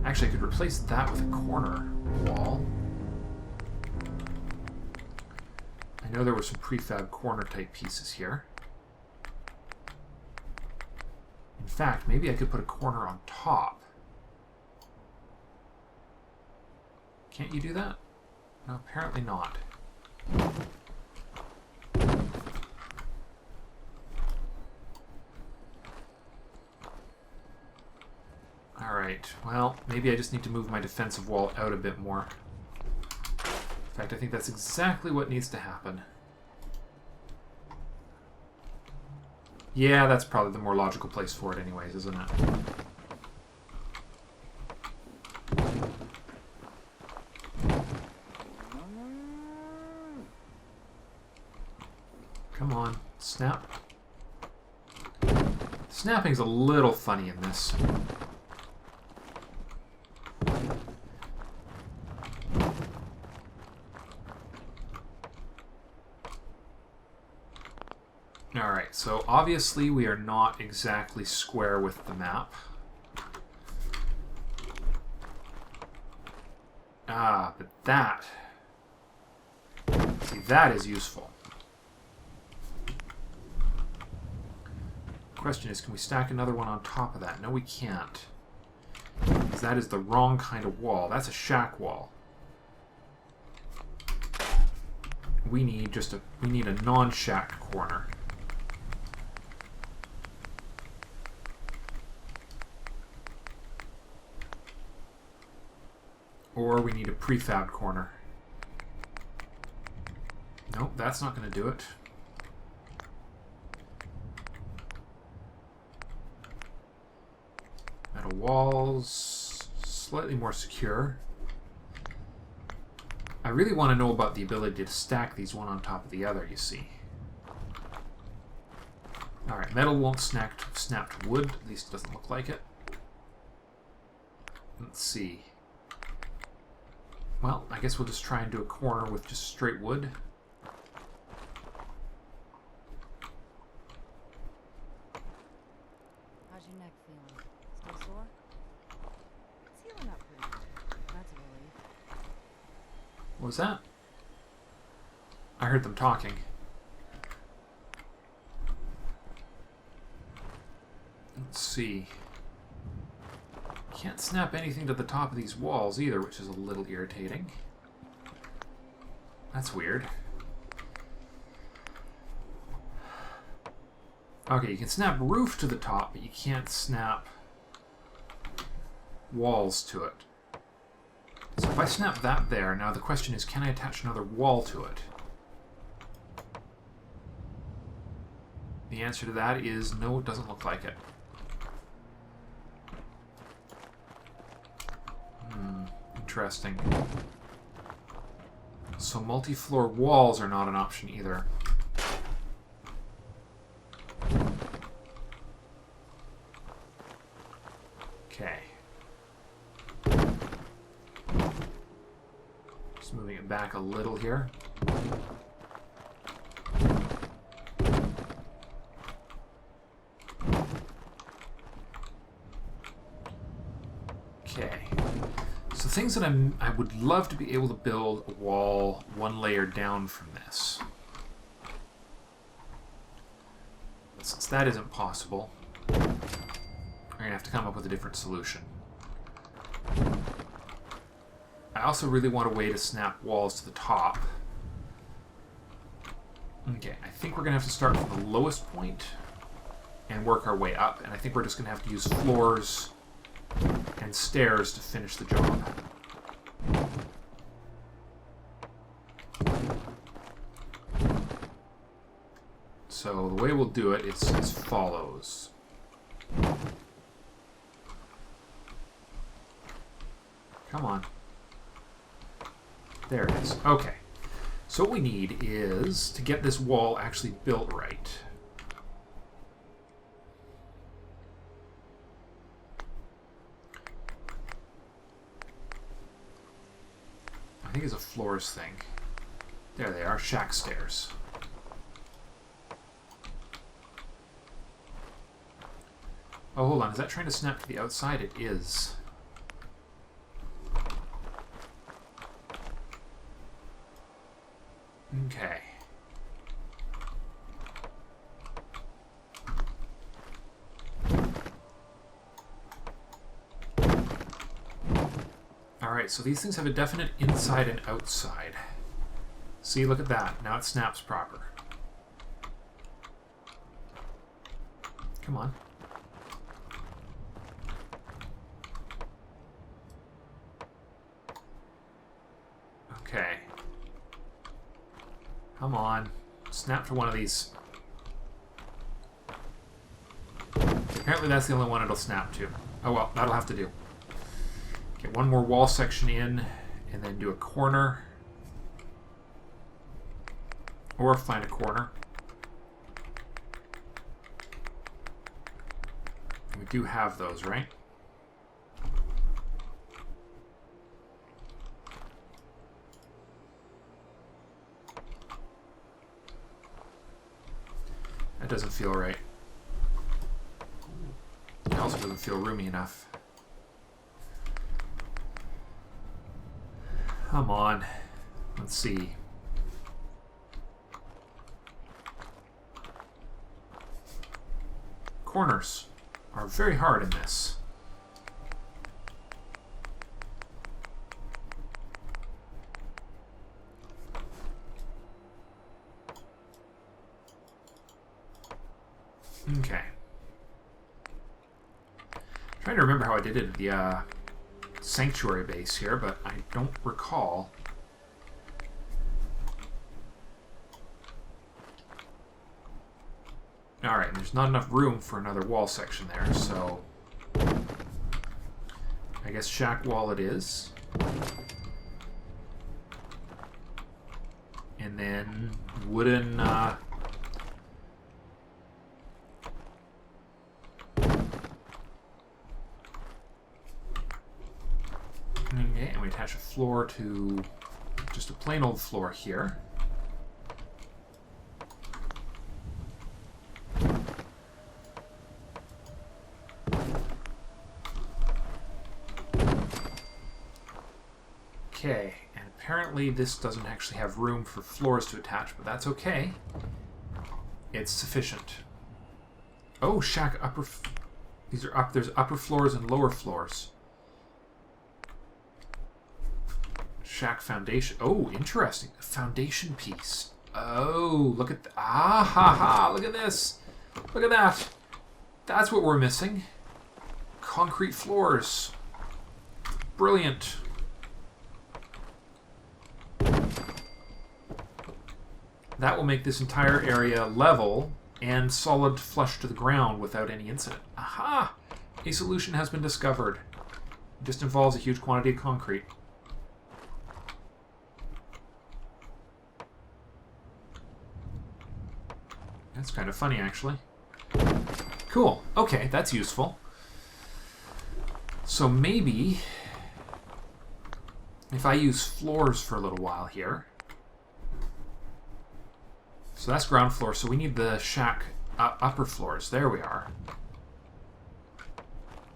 Actually, I could replace that with a corner wall. I know there were some prefab corner type pieces here. In fact, maybe I could put a corner on top. Can't you do that? No, apparently not. Alright, well, maybe I just need to move my defensive wall out a bit more. In fact, I think that's exactly what needs to happen. Yeah, that's probably the more logical place for it anyways, isn't it? Come on, snap. Snapping's a little funny in this. Alright, so obviously we are not exactly square with the map. Ah, but that... See, that is useful. Question is, can we stack another one on top of that? No, we can't. Because that is the wrong kind of wall. That's a shack wall. We need a non-shack corner. Or we need a prefab corner. Nope, that's not going to do it. Metal walls, slightly more secure. I really want to know about the ability to stack these one on top of the other, you see. Alright, metal won't snap to wood, at least it doesn't look like it. Let's see. Well, I guess we'll just try and do a corner with just straight wood. How's your neck feeling? Still sore? It's healing up pretty good. That's a relief. What was that? I heard them talking. Let's see. Can't snap anything to the top of these walls either, which is a little irritating. That's weird. Okay, you can snap roof to the top, but you can't snap walls to it. So if I snap that there, now the question is, can I attach another wall to it? The answer to that is no, it doesn't look like it. Interesting. So multi-floor walls are not an option either. Okay. Just moving it back a little here. Okay. So things that I would love to be able to build a wall one layer down from this. But since that isn't possible, we're going to have to come up with a different solution. I also really want a way to snap walls to the top. Okay, I think we're going to have to start from the lowest point and work our way up, and I think we're just going to have to use floors and stairs to finish the job. So the way we'll do it is as follows. Come on. There it is. Okay. So what we need is to get this wall actually built right. I think it's a floors thing. There they are, shack stairs. Oh, hold on. Is that trying to snap to the outside? It is. Alright, so these things have a definite inside and outside. See, look at that. Now it snaps proper. Come on. Okay. Come on. Snap to one of these. Apparently that's the only one it'll snap to. Oh well, that'll have to do. Get one more wall section in, and then do a corner. Or find a corner. We do have those, right? That doesn't feel right. It also doesn't feel roomy enough. Come on. Let's see. Corners are very hard in this. Okay. Trying to remember how I did it at the sanctuary base here, but I don't recall. Alright, there's not enough room for another wall section there, so I guess shack wall it is. And then wooden okay, and we attach a floor to just a plain old floor here. Okay, and apparently this doesn't actually have room for floors to attach, but that's okay. It's sufficient. Oh, shack upper... These are up... There's upper floors and lower floors. Shack foundation. Oh, interesting. A foundation piece. Oh, look at... Ah, ha, ha. Look at this. Look at that. That's what we're missing. Concrete floors. Brilliant. That will make this entire area level and solid flush to the ground without any incident. Aha! A solution has been discovered. It just involves a huge quantity of concrete. That's kind of funny, actually. Cool. Okay, that's useful. So maybe if I use floors for a little while here. So that's ground floor, so we need the shack upper floors. There we are.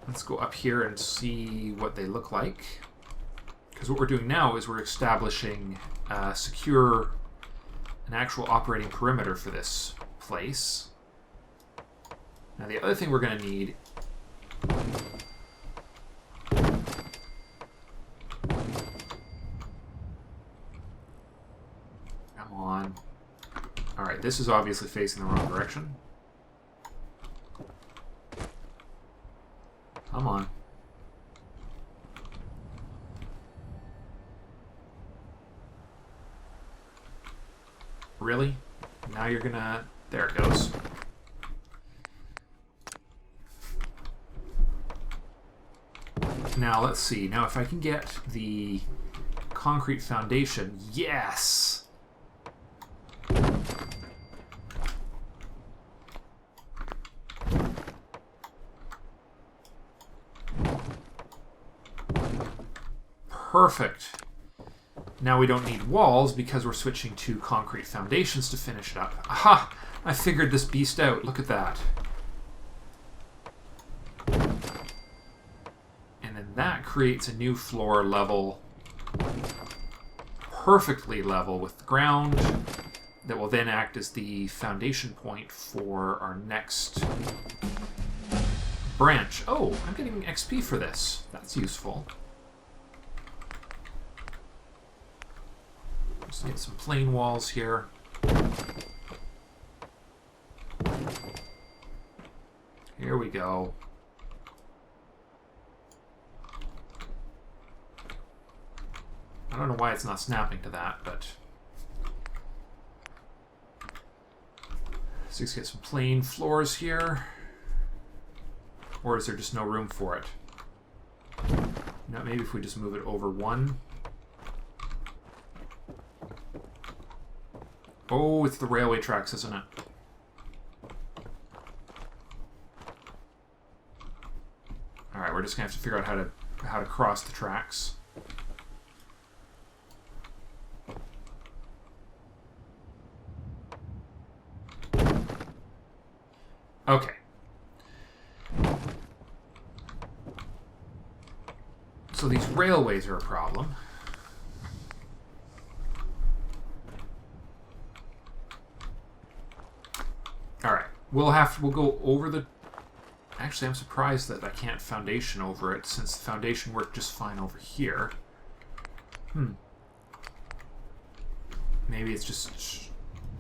Let's go up here and see what they look like. Because what we're doing now is we're establishing an actual operating perimeter for this place. Now the other thing we're going to need come on. Alright, this is obviously facing the wrong direction. Come on. Really? Now you're gonna... There it goes. Now, let's see. Now, if I can get the concrete foundation... Yes! Perfect. Now we don't need walls because we're switching to concrete foundations to finish it up. Aha! I figured this beast out. Look at that. And then that creates a new floor level, perfectly level with the ground, that will then act as the foundation point for our next branch. Oh, I'm getting XP for this. That's useful. Let's get some plain walls here. Here we go. I don't know why it's not snapping to that, but... So let's get some plain floors here. Or is there just no room for it? No, maybe if we just move it over one. Oh, it's the railway tracks, isn't it? Alright, we're just gonna have to figure out how to cross the tracks. Okay. So these railways are a problem. Alright, we'll go over the... Actually, I'm surprised that I can't foundation over it, since the foundation worked just fine over here. Maybe it's just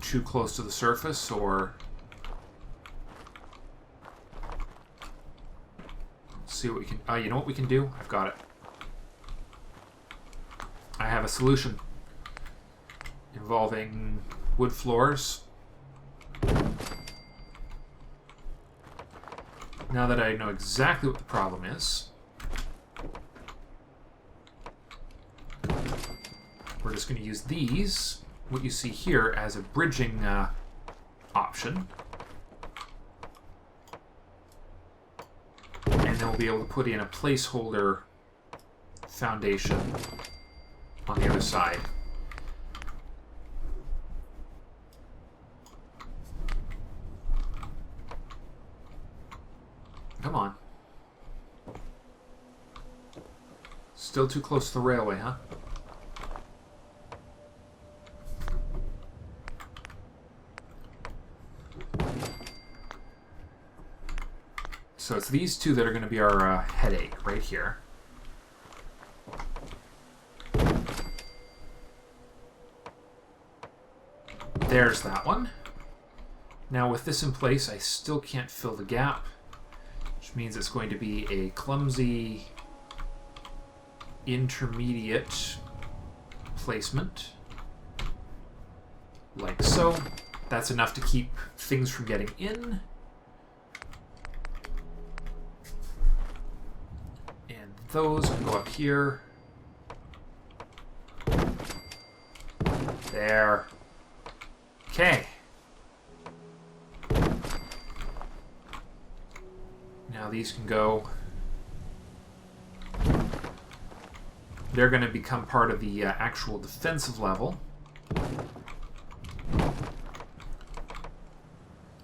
too close to the surface, or... Let's see what we can... you know what we can do? I've got it. I have a solution involving wood floors. Now that I know exactly what the problem is, we're just going to use these, what you see here, as a bridging option. And then we'll be able to put in a placeholder foundation on the other side. Come on. Still too close to the railway, huh? So it's these two that are going to be our headache right here. There's that one. Now with this in place, I still can't fill the gap, which means it's going to be a clumsy intermediate placement, like so. That's enough to keep things from getting in. And those can go up here. There. Okay. Now these can go. They're going to become part of the actual defensive level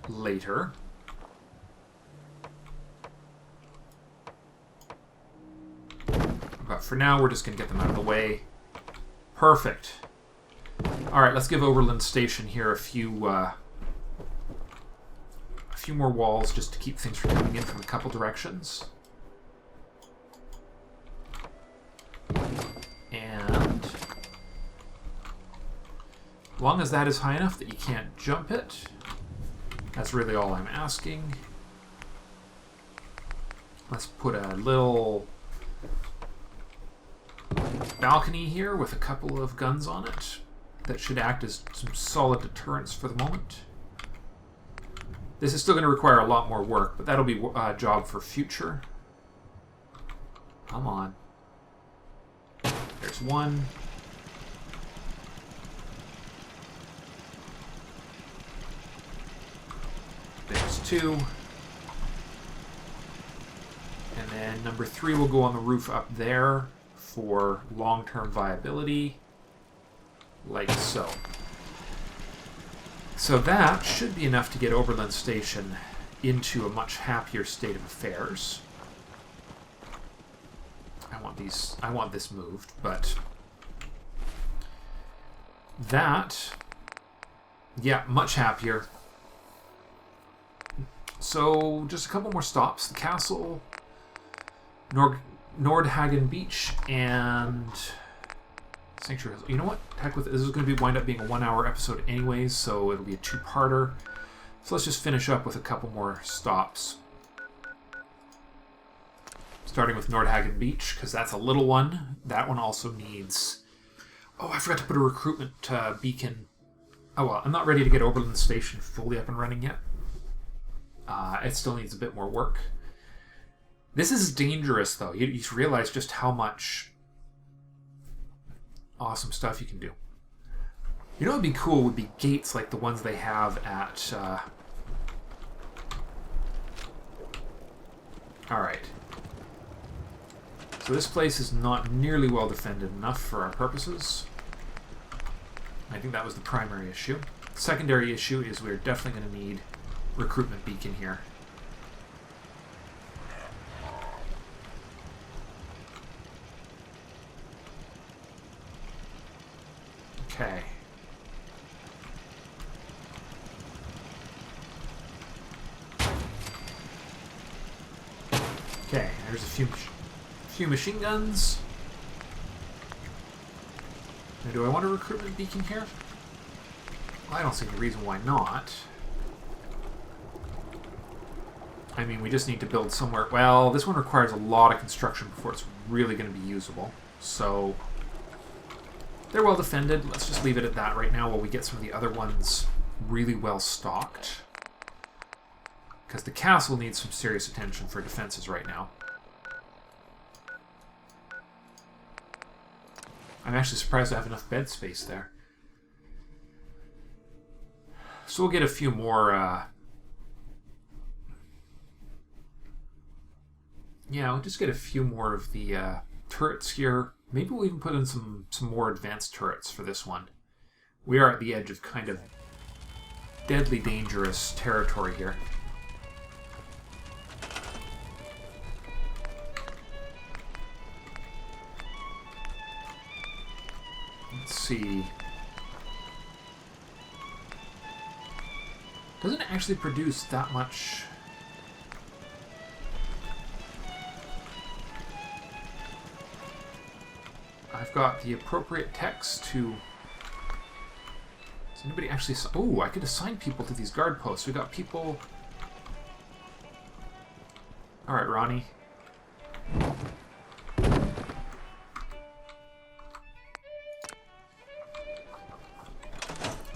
later. But for now, we're just going to get them out of the way. Perfect. All right, let's give Overland Station here a few more walls just to keep things from coming in from a couple directions. And as long as that is high enough that you can't jump it, that's really all I'm asking. Let's put a little balcony here with a couple of guns on it. That should act as some solid deterrents for the moment. This is still going to require a lot more work, but that'll be a job for future. Come on. There's one. There's two. And then number 3 will go on the roof up there for long-term viability. Like so. So that should be enough to get Overland Station into a much happier state of affairs. I want this moved, but that, yeah, much happier. So just a couple more stops. The castle, Nordhagen Beach, and Sanctuary Hills. You know what? Heck with it. This is going to wind up being a 1-hour episode anyways, so it'll be a 2-parter. So let's just finish up with a couple more stops. Starting with Nordhagen Beach, because that's a little one. That one also needs... Oh, I forgot to put a recruitment beacon. Oh well, I'm not ready to get Oberlin Station fully up and running yet. It still needs a bit more work. This is dangerous, though. You realize just how much awesome stuff you can do. You know what would be cool would be gates like the ones they have at... Alright. So this place is not nearly well defended enough for our purposes. I think that was the primary issue. The secondary issue is we're definitely going to need recruitment beacon here. Okay. Okay, there's a few machine guns. Now, do I want a recruitment beacon here? Well, I don't see any reason why not. I mean, we just need to build somewhere... Well, this one requires a lot of construction before it's really going to be usable. So, they're well defended. Let's just leave it at that right now while we get some of the other ones really well stocked. Because the castle needs some serious attention for defenses right now. I'm actually surprised I have enough bed space there. So we'll get a few more... Yeah, we'll just get a few more of the turrets here. Maybe we'll even put in some more advanced turrets for this one. We are at the edge of kind of deadly dangerous territory here. Let's see. Doesn't actually produce that much... I've got the appropriate text to... Does anybody actually... Oh, I could assign people to these guard posts. We got people... Alright, Ronnie.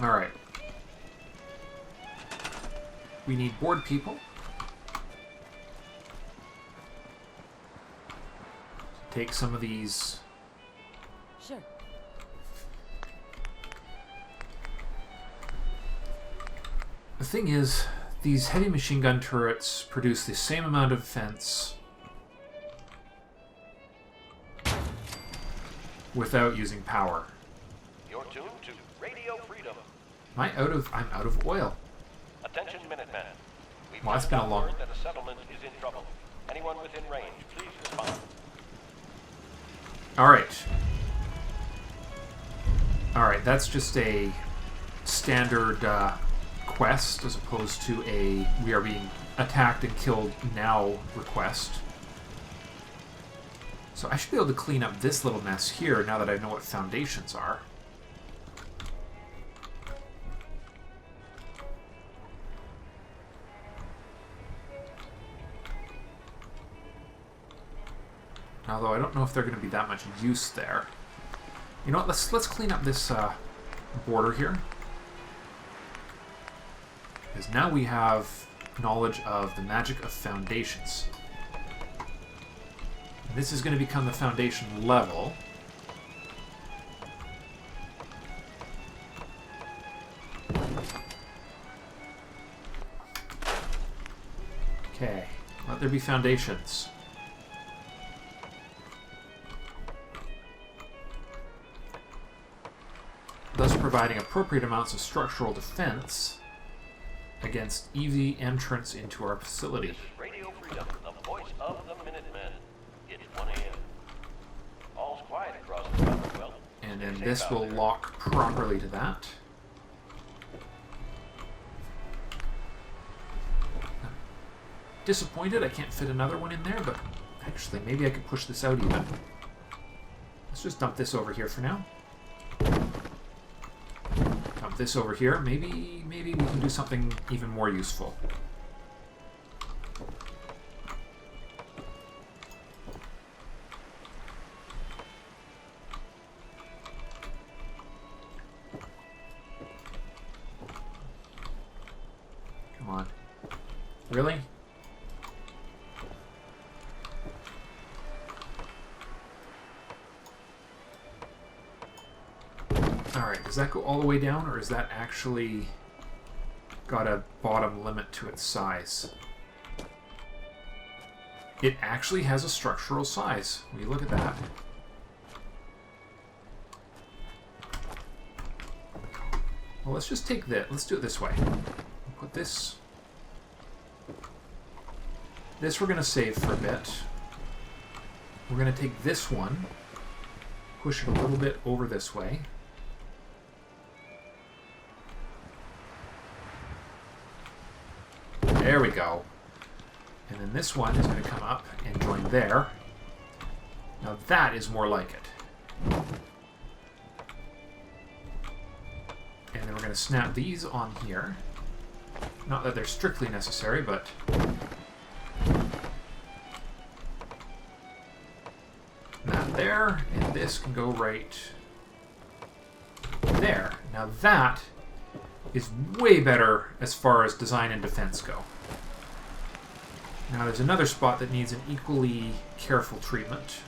Alright. We need board people. Take some of these... Sure. The thing is, these heavy machine gun turrets produce the same amount of defense without using power. You're tuned to Radio Freedom. I'm out of oil. Attention, Minutemen. We've Well, that's been a long... word that a settlement is in trouble. Anyone within range, please respond. Alright. Alright, that's just a standard quest as opposed to a we are being attacked and killed now request. So I should be able to clean up this little mess here now that I know what foundations are. Although I don't know if they're going to be that much use there. You know what? Let's clean up this border here, because now we have knowledge of the magic of foundations. And this is going to become the foundation level. Okay, let there be foundations. Thus providing appropriate amounts of structural defense against easy entrance into our facility. This is Radio Freedom, the voice of the Minutemen. It's 1 a.m. All's quiet across the Commonwealth. And then this will lock properly to that. Disappointed I can't fit another one in there, but actually maybe I could push this out even. Let's just dump this over here for now. dump this over here. Maybe we can do something even more useful. Come on. Really? Alright, does that go all the way down, or is that actually got a bottom limit to its size? It actually has a structural size. Will you look at that? Well, let's just take that. Let's do it this way. Put this... This we're going to save for a bit. We're going to take this one, push it a little bit over this way. There we go. And then this one is going to come up and join there. Now that is more like it. And then we're going to snap these on here. Not that they're strictly necessary, but... That there, and this can go right there. Now that is way better as far as design and defense go. Now there's another spot that needs an equally careful treatment.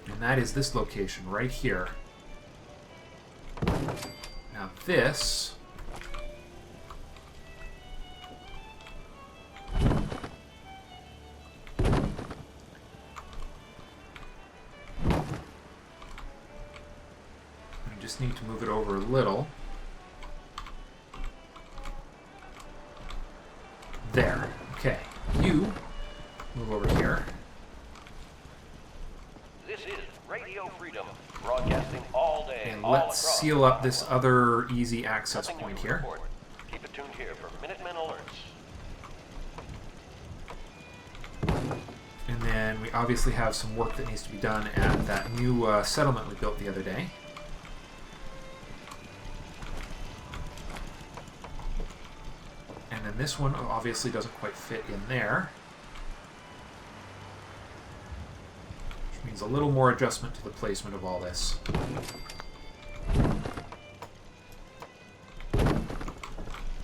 And that is this location right here. Now this... I just need to move it over a little. There. Okay. You move over here. This is Radio Freedom, broadcasting all day, And all let's across seal up this other easy access Nothing point to here. report. Keep it tuned here for Minutemen alerts. And then we obviously have some work that needs to be done at that new settlement we built the other day. And then this one obviously doesn't quite fit in there. Which means a little more adjustment to the placement of all this.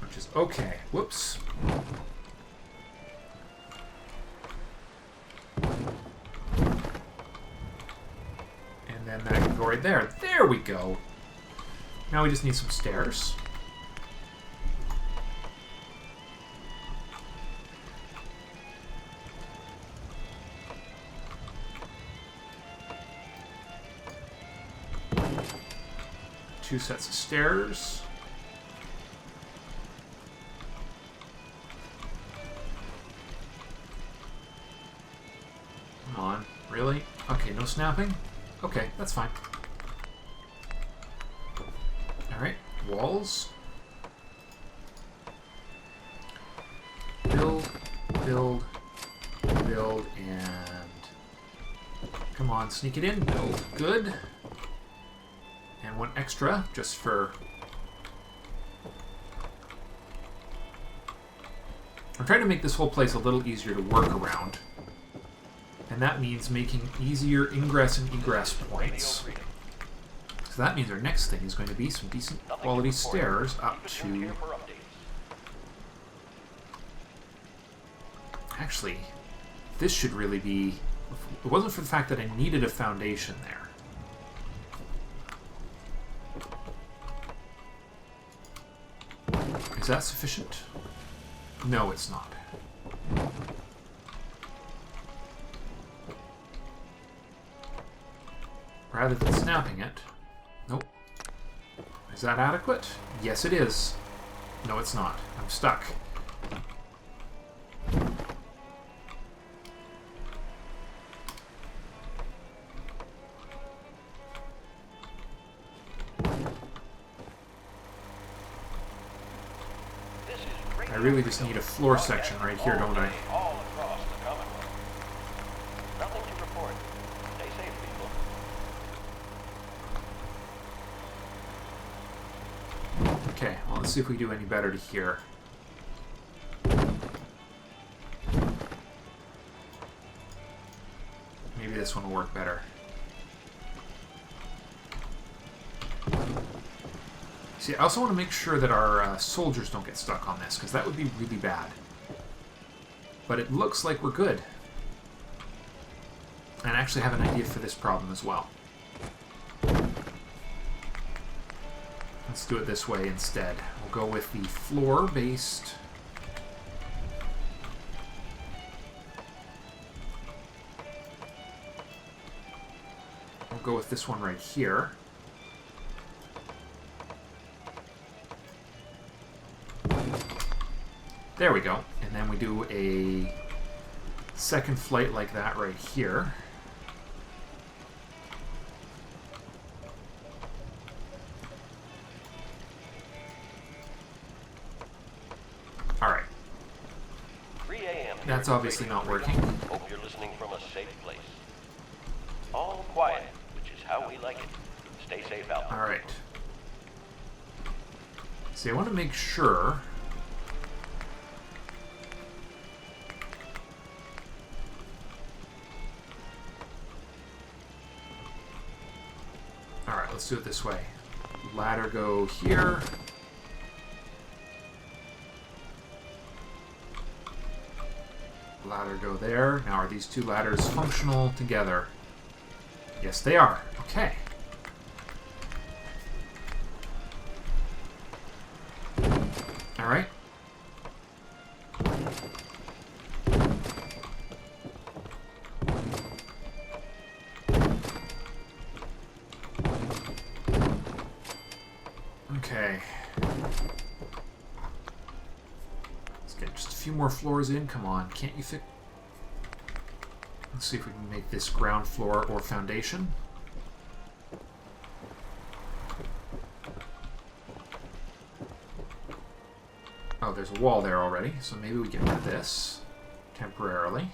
Which is okay. Whoops. And then that can go right there. There we go. Now we just need some stairs. Two sets of stairs. Come on. Really? Okay, no snapping? Okay, that's fine. Alright, walls. Build, build, build, and... Come on, sneak it in. Build. Good. And one extra, just for... I'm trying to make this whole place a little easier to work around. And that means making easier ingress and egress points. So that means our next thing is going to be some decent quality stairs up to... Actually, this should really be... If it wasn't for the fact that I needed a foundation there. Is that sufficient? No, it's not. Rather than snapping it... Nope. Is that adequate? Yes, it is. No, it's not. I'm stuck. I really just need a floor section right here, don't I? All across the Commonwealth. Nothing to report. Stay safe, people. Okay, well, let's see if we do any better to here. Maybe this one will work better. See, I also want to make sure that our soldiers don't get stuck on this, because that would be really bad. But it looks like we're good. And I actually have an idea for this problem as well. Let's do it this way instead. We'll go with the floor-based... We'll go with this one right here. There we go. And then we do a second flight like that right here. Alright. 3 a.m. That's obviously not working. Hope you're listening from a safe place. All quiet, which is how we like it. Stay safe out there. Alright. See, I want to make sure... Alright, let's do it this way. Ladder go here. Ladder go there. Now, are these two ladders functional together? Yes, they are. Okay. Alright. Okay. Let's get just a few more floors in. Come on. Can't you fit... Let's see if we can make this ground floor or foundation. Oh, there's a wall there already, so maybe we get rid of this temporarily.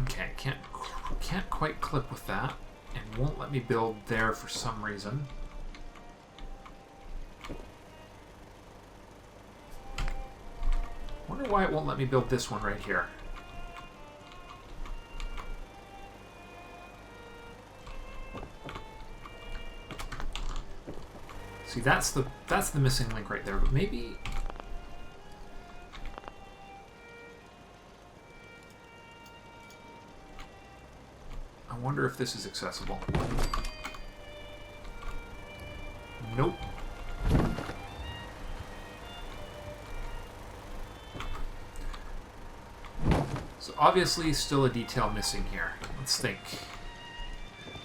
Okay, can't quite clip with that, and won't let me build there for some reason. Wonder why it won't let me build this one right here. See, that's the missing link right there, but maybe... I wonder if this is accessible. Nope. So obviously still a detail missing here. Let's think.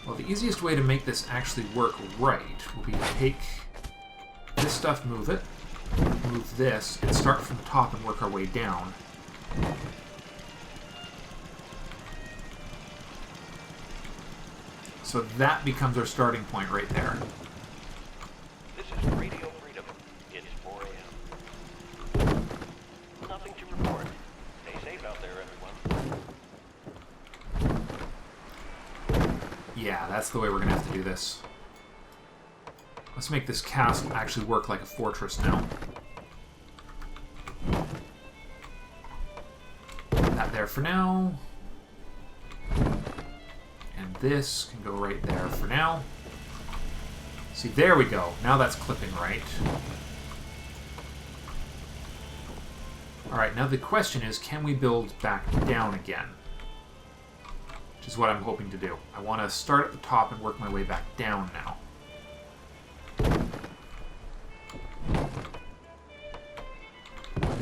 Well, the easiest way to make this actually work right will be to take this stuff, move it, move this, and start from the top and work our way down. So that becomes our starting point right there. This is Radio Freedom. It's 4 a.m. Nothing to report. Stay safe out there, everyone. Yeah, that's the way we're going to have to do this. Let's make this castle actually work like a fortress now. Put that there for now. And this can go right there for now. See, there we go. Now that's clipping right. Alright, now the question is, can we build back down again? Which is what I'm hoping to do. I want to start at the top and work my way back down now.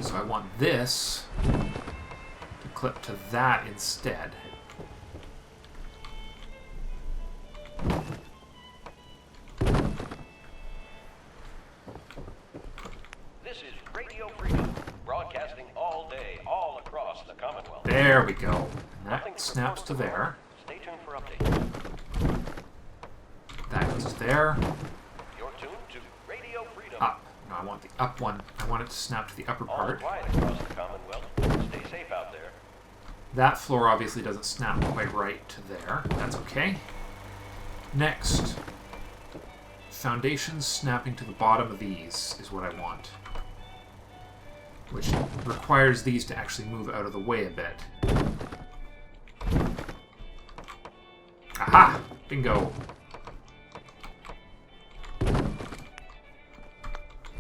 So I want this to clip to that instead. This is Radio Freedom, broadcasting all day, all across the Commonwealth. There we go. And that snaps to there. Stay tuned for updates. That goes there. You're tuned to Radio Freedom. Up. No, I want the up one. I want it to snap to the upper All part. quiet across the Commonwealth. Stay safe out there. That floor obviously doesn't snap quite right to there. That's okay. Next, foundations snapping to the bottom of these is what I want. Which requires these to actually move out of the way a bit. Aha! Bingo!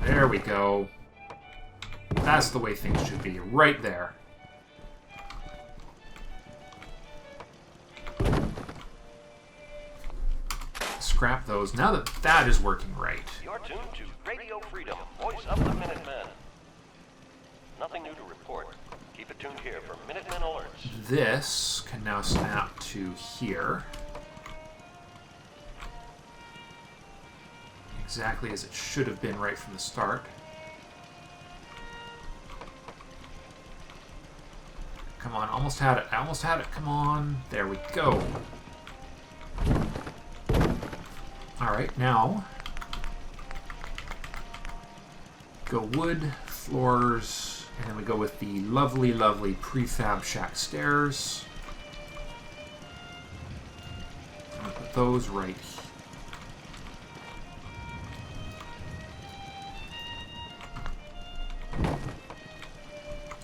There we go. That's the way things should be, right there. Scrap those. Now that that is working right. You're tuned to Radio Freedom, voice of the Minutemen. Nothing new to report. Keep it tuned here for Minutemen alerts. This can now snap to here. Exactly as it should have been right from the start. Come on, almost had it. I almost had it. Come on. There we go. Alright, now go wood, floors, and then we go with the lovely, lovely prefab shack stairs. I'm going to put those right here.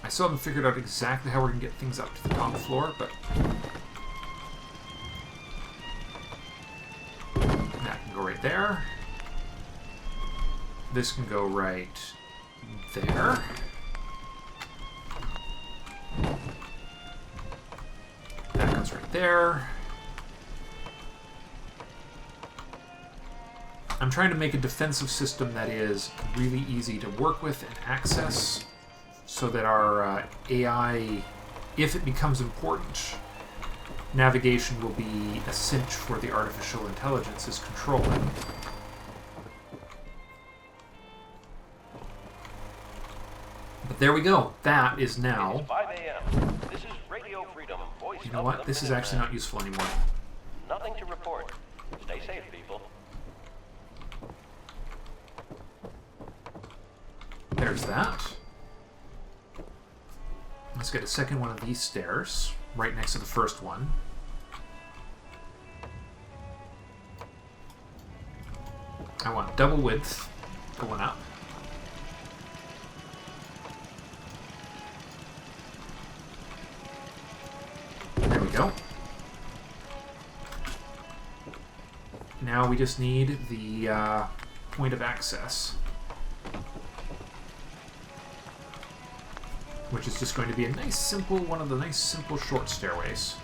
I still haven't figured out exactly how we're going to get things up to the top floor, but that can go right there. This can go right there. That goes right there. I'm trying to make a defensive system that is really easy to work with and access, so that our AI, if it becomes important, navigation will be a cinch for the artificial intelligence's controlling. But there we go. That is now. It's 5 a.m. This is Radio Freedom, voice You know of what? the This is actually not useful anymore. Nothing to report. Stay safe, people. There's that. Let's get a second one of these stairs, right next to the first one. I want double width going up. There we go. Now we just need the point of access, which is just going to be a nice simple, one of the nice simple short stairways,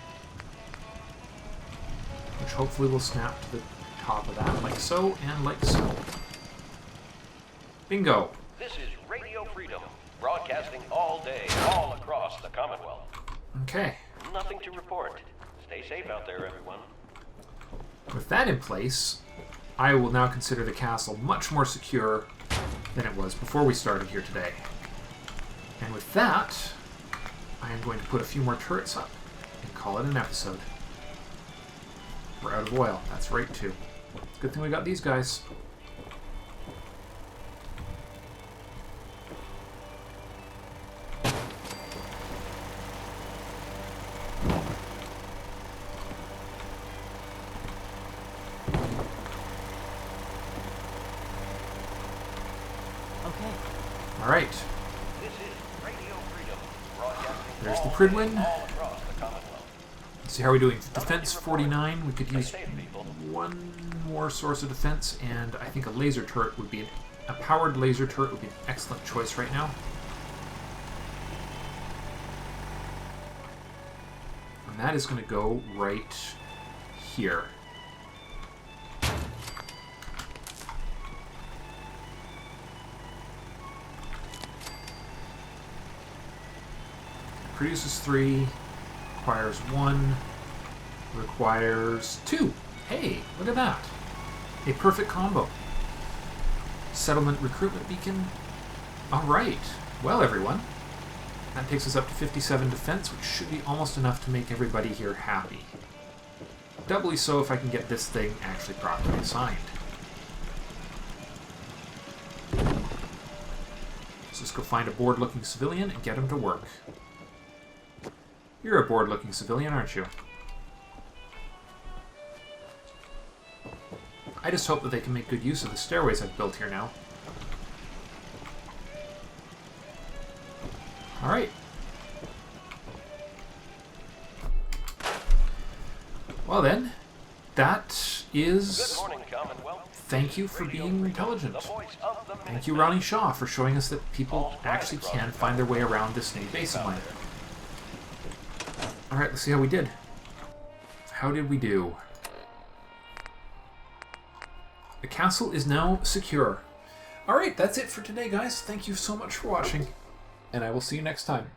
which hopefully will snap to the top of that, like so, and like so. Bingo! This is Radio Freedom, broadcasting all day, all across the Commonwealth. Okay. Nothing to report. Stay safe out there, everyone. With that in place, I will now consider the castle much more secure than it was before we started here today. And with that, I am going to put a few more turrets up and call it an episode. We're out of oil. That's right, too. Good thing we got these guys. Okay. All right. This is Radio Freedom, broadcasting There's the all Pridwin. day, all across the Commonwealth. Let's see how we're doing. Defense 49. We could use Stay safe, people. one more source of defense, and I think a laser turret would be a powered laser turret would be an excellent choice right now. And that is going to go right here. Produces 3, requires 1, requires 2. Hey, look at that. A perfect combo. Settlement recruitment beacon. Alright. Well, everyone, that takes us up to 57 defense, which should be almost enough to make everybody here happy. Doubly so if I can get this thing actually properly assigned. So let's go find a bored-looking civilian and get him to work. You're a bored-looking civilian, aren't you? I just hope that they can make good use of the stairways I've built here now. Alright. Well then, that is... Good morning, Commonwealth. Thank you for being intelligent. The voice of the Thank you, Ronnie Shaw, for showing us that people actually can find their way around this new base of mine. Alright, let's see how we did. How did we do? The castle is now secure. Alright, that's it for today, guys. Thank you so much for watching, and I will see you next time.